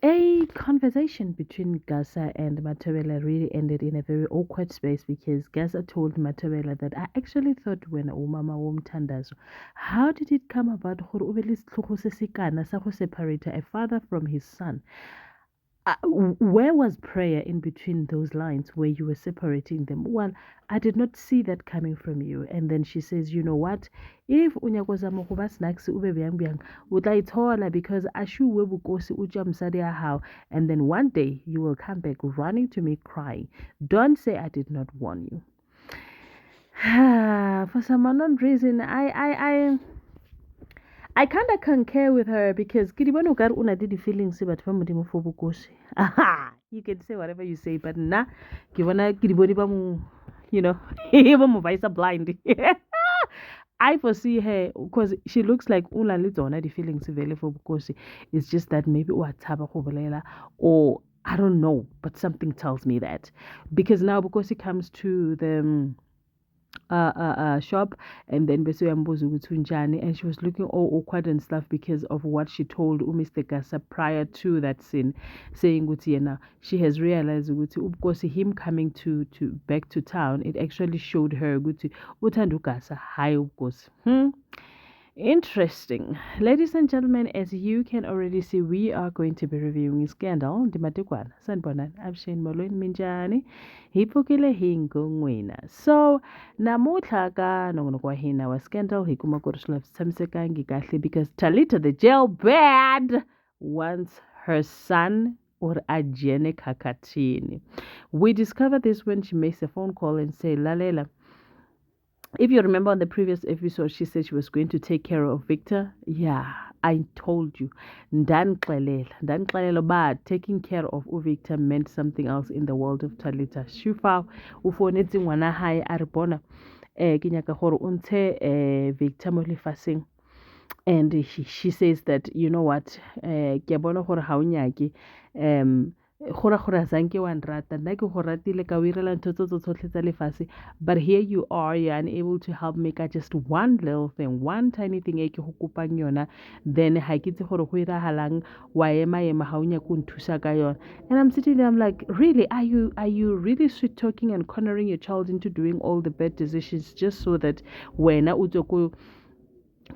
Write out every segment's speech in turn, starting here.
A conversation between Gasa and Matawela really ended in a very awkward space because Gasa told Matawela that I actually thought when umama womthandazo, how did it come about gore o be le setlhogo se se kana sa go separate a father from his son? Where was prayer in between those lines where you were separating them? Well, I did not see that coming from you. And then she says, you know what? If unyakozama go ba snacks ube byang byang, o tla ithola because ashu we bukosi uja msadi ya hao, and then one day you will come back running to me crying. Don't say I did not warn you. For some unknown reason, I kind of concur with her because kiribano kar una did the feelings but famudimo for bukosi. Aha, you can say whatever you say, but nah, kibona kiriboni ba mu, you know, ba mu vice blind. I foresee her because she looks like una litona the feelings available for bukosi. It's just that maybe uataba go or I don't know, but something tells me that because now bukosi comes to the shop, and then bese uyambuza ukuthi unjani, and she was looking all awkward and stuff because of what she told Mr. Gasa prior to that scene, saying ukuthi yena she has realized ukuthi ubukhosi him coming to back to town, it actually showed her ukuthi uthanda uGasa hayi ubukhosi. Interesting. Ladies and gentlemen, as you can already see, we are going to be reviewing Scandal. Dimatikwana, sanbonan, abshin molweni minjani. Hipukile hingo ngwina. So, namuhla ka nongonokwa hina wa Scandal hikuma kurusula samsekangi kahle because Talita the jailbird wants her son or ajene kakatini. We discovered this when she makes a phone call and say, Lalela, if you remember on the previous episode, she said she was going to take care of Victor. Yeah, I told you. Ndanixelela ba taking care of Victor meant something else in the world of Talita. Shufa ufonetse ngwana hae a re bona ke nyaka gore o ntshe Victor mo lefaseng. And she says that, you know what, ke a bona gore ha o nyake gora zanke wa nrata nna ke go ratile ka o irela ntho tso tsotlhe tsa lefase, but here you are, you're unable to help me ka just one little thing, one tiny thing e ke go kopang yona, then ha ke itse gore go iragalang wa ema ga o nyake o nthusa ka yona. And I'm sitting there, I'm like, really, are you really sweet talking and cornering your child into doing all the bad decisions just so that wena o tswe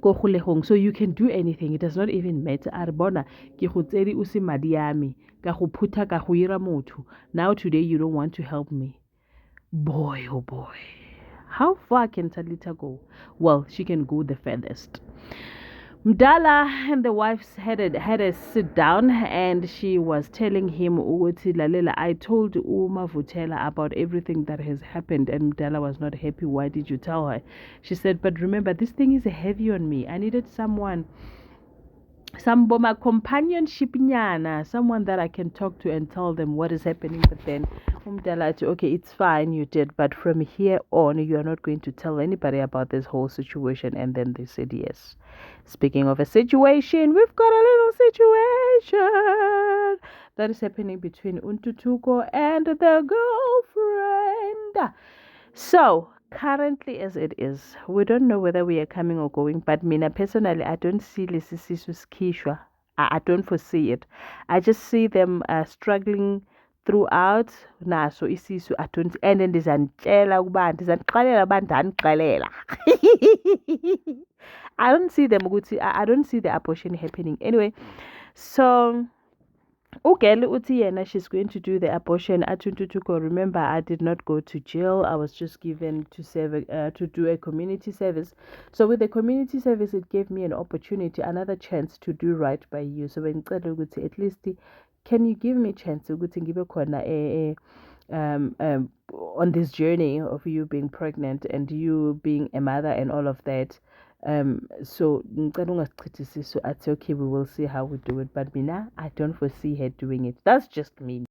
ko so you can do anything, it does not even matter. A re bona ke go tsedi o se madi a me ka go phutha ka go ira motho, now today you don't want to help me. Boy, oh boy, how far can Talita go? Well, she can go the furthest. Mdala and the wife had a sit down, and she was telling him, Lalela, I told Uma Vutela about everything that has happened, and Mdala was not happy. Why did you tell her? She said, but remember, this thing is heavy on me. I needed someone, some boma companionship nyana, someone that I can talk to and tell them what is happening. But then Umdala, okay, it's fine, you did, but from here on, you are not going to tell anybody about this whole situation. And then they said yes. Speaking of a situation, we've got a little situation that is happening between Untutuko and the girlfriend. So, currently as it is, we don't know whether we are coming or going, but Mina personally, I don't see Lisisisus Kishwa. I don't foresee it. I just see them struggling throughout. So isisu I don't, and then ndizanitshela ukuba ndizanixelela uba ndanixelela. I don't see them I don't see the abortion happening anyway. So Ugele uthi yena she's going to do the abortion at Tuntutuko. Remember, I did not go to jail. I was just given to serve to do a community service. So with the community service, it gave me an opportunity, another chance to do right by you. So when at least can you give me a chance to give on this journey of you being pregnant and you being a mother and all of that. So I say okay, we will see how we do it. But Mina, I don't foresee her doing it. That's just me.